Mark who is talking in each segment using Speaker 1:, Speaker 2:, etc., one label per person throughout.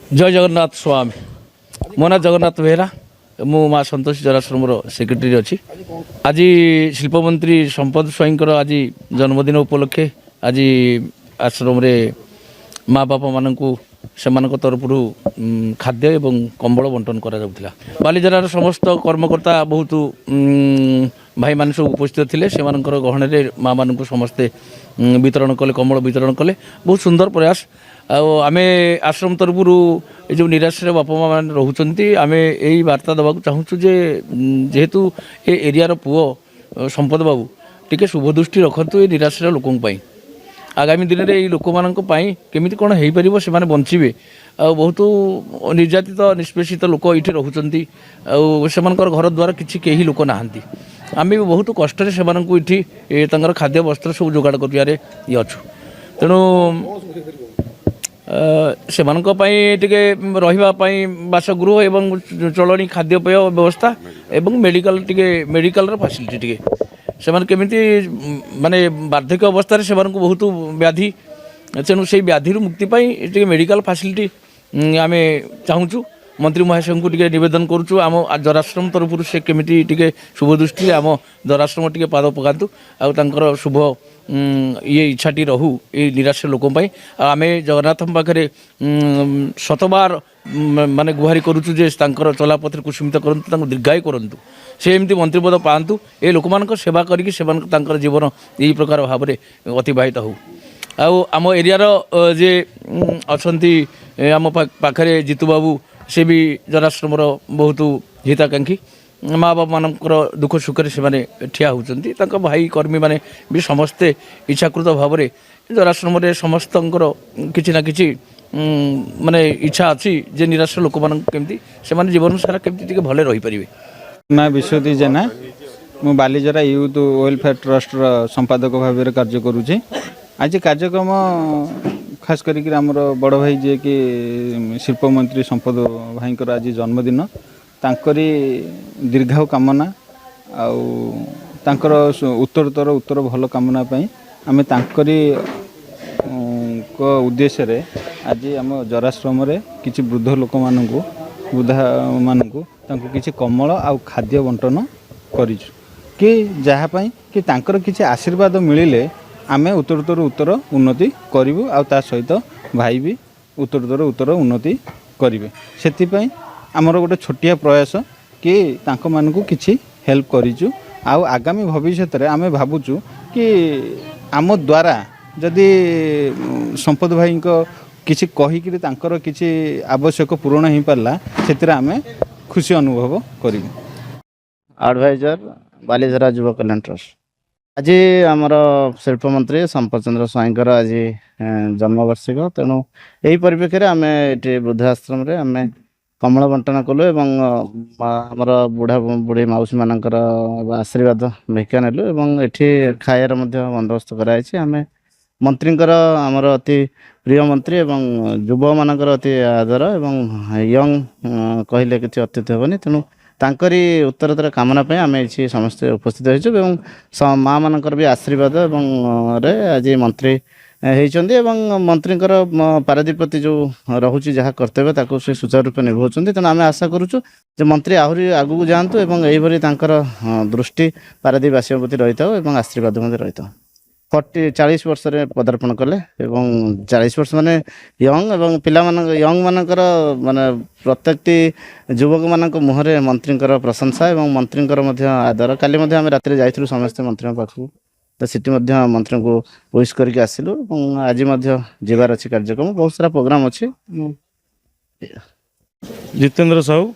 Speaker 1: जय जगन्नाथ स्वामी मो ना जगन्नाथ बेहरा मु माँ सतोषी जराश्रम सेक्रेटरी अच्छी आज शिल्पमंत्री संपद स्वाईंकर आज जन्मदिन उपलक्षे आज आश्रम माँ बापा मानू से तरफ खाद्य एवं कंबल बंटन करा बालीजरार समस्त कर्मकर्ता बहुत भाई मान सब उपस्थित थे से गहन माँ मानू समस्ते वितरण कले कंबल वितरण कले बहुत सुंदर प्रयास आमे आश्रम तरफ जो निराश बापा माँ मैंने रोच आम यही वार्ता देवा चाहूँ जे जेहेतु ए एरियार पुओ संपद बाबू टी शुभदृष्टि रखु ये निराश लोकों आगामी दिन में ये लोक मानी केमी कौन हो पार से बचे आ बहुत निर्यातित निष्पेषित लोक ये रोचंट से घर द्वार किसी कहीं लोक ना आम भी बहुत कष्ट ये खाद्य वस्त्र सब जोगाड़ कर अच्छु तेणु से रही बासगृह एवं चलनी खाद्यपेय व्यवस्था एवं मेडिकल फैसिलिटी टी से माने वार्धक्य अवस्था से बहुत व्याधि तेणु से व्याधि मुक्ति मेडिकल फैसिलिटी आम चाहूँ मंत्री महाशय को नवेदन करुँ आम जराश्रम तरफ से केमी टे शुभदृष्टि आम जराश्रम टे पाद पकातु आर शुभ ये इच्छाटी रहू ये निराश लोकों आम जगन्नाथ पाखे शतबार माने गुहारी करुचु जे चलापथर कुसुमित करूँ दीर्घायु करूँ से एमती मंत्रीपद पातु ये लोक मान सेवा करके जीवन यही प्रकार भाव में अतिवाहित हो आम एरियार जे अच्छा आम पाखे जीतू बाबू से भी जराश्रम बहुत हिताकांक्षी माँ बाप मानकर दुख सुख से ठिया होती भाई कर्मी माने भी समस्ते इच्छाकृत भाव में जराश्रम समस्त किसी ना कि माने इच्छा अच्छी जे निराश लोक मानी से जीवन सारा केमती भले रही पारे।
Speaker 2: मैं विश्वदीप जेना मु बालीजरा यूथ वेलफेयर ट्रस्ट संपादक भाव में कार्य करुँचे। आज कार्यक्रम खास करिक आमर बड़ भाई जे कि शिल्प मंत्री संपद भाई आज जन्मदिन तांकरी दीर्घायु कामना आउर उत्तरोत्तर उत्तर भल कामना आम तांकरी उद्देश्य रे आज आम जराश्रम किसी वृद्ध लोक मानू वृद्धा मानू किसी कमल आ खाद्य बंटन करिछु कि जहाँपाई कि तांकर किसी आशीर्वाद मिलिले आमे उत्तरोत्तर उत्तर उन्नति करूँ आ सहित भाई भी उत्तरोत्तर उत्तर उन्नति करेंगे से आमर गोटे छोटिया प्रयास कि तांक मानकु किछि हेल्प करिचु आउ आगामी भविष्य में आमे भावुचु कि आम द्वारा जदि संपद भाई किछि कहिकि तांकर किछि आवश्यक पूरण हो पारला से आमे खुशी अनुभव करूँ।
Speaker 3: एडवाइजर बालीजरा युवा कल्याण ट्रस्ट आज आमर शिल्प मंत्री संपद चंद्र स्वाईंकर आज जन्मवार्षिक तेणु यही परिप्रेक्षी आम ये वृद्धाश्रम आम कमल बंटन कलु एवं आमर बुढ़ा बुढ़ी मौसी मानकर आशीर्वाद भिक्षा नेलु एवं एठी खायर बंदोबस्त कराई आम मंत्री आमर अति प्रिय मंत्री एवं युवा मानकर अति आदर एवं यंग कहले किसी अत्युत हेनी तेणु तांकरी उत्तरोत्तर कामना आम ये समस्ते उपस्थित होइछु माँ मानकर भी आशीर्वाद एवं आज मंत्री होती मंत्री पारादीप प्रति जो रोचे जहाँ कर्तव्य ताको से सुचारू रूप निभाउछन्ति तेणु आम आशा करुचु जे मंत्री आहरी आगू जातु एवं यही दृष्टि पारादीपवासी प्रति रही था और आशीर्वाद रही था 40 वर्ष पदार्पण कले 40 वर्ष माने यंग एवं पिला यंग मानकर माने प्रत्येक युवक मान मुहरे मंत्री प्रशंसा एवं मंत्री आदर काली आम रात जाइलु समस्ते मंत्री पाखक तो सीटी मंत्री को विश करके आसिलु आज जीवार अच्छी कार्यक्रम बहुत सारा प्रोग्राम अच्छी।
Speaker 4: Jitendra Sahu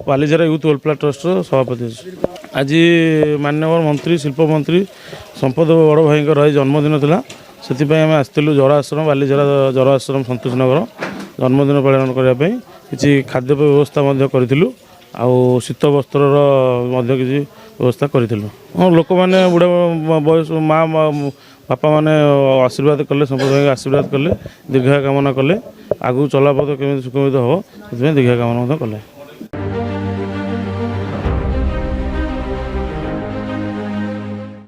Speaker 4: Balijara youth welfare trust सभापति आज माननीय मंत्री शिल्प मंत्री संपद बड़ भाई जन्मदिन था से आम आसलु जराश्रम बालीजरा जराश्रम संतोष नगर जन्मदिन पालन करने किसी खाद्य व्यवस्था करूँ आउ शीत वस्त्र किसी व्यवस्था करूँ लोक मैंने बुढ़ा बयस माँ बापा मैंने आशीर्वाद कले संपद भाई आशीर्वाद कले दीर्घायु कामना कले आगू चलापथ केमी सुखमित हम दीर्घायु कामना कले।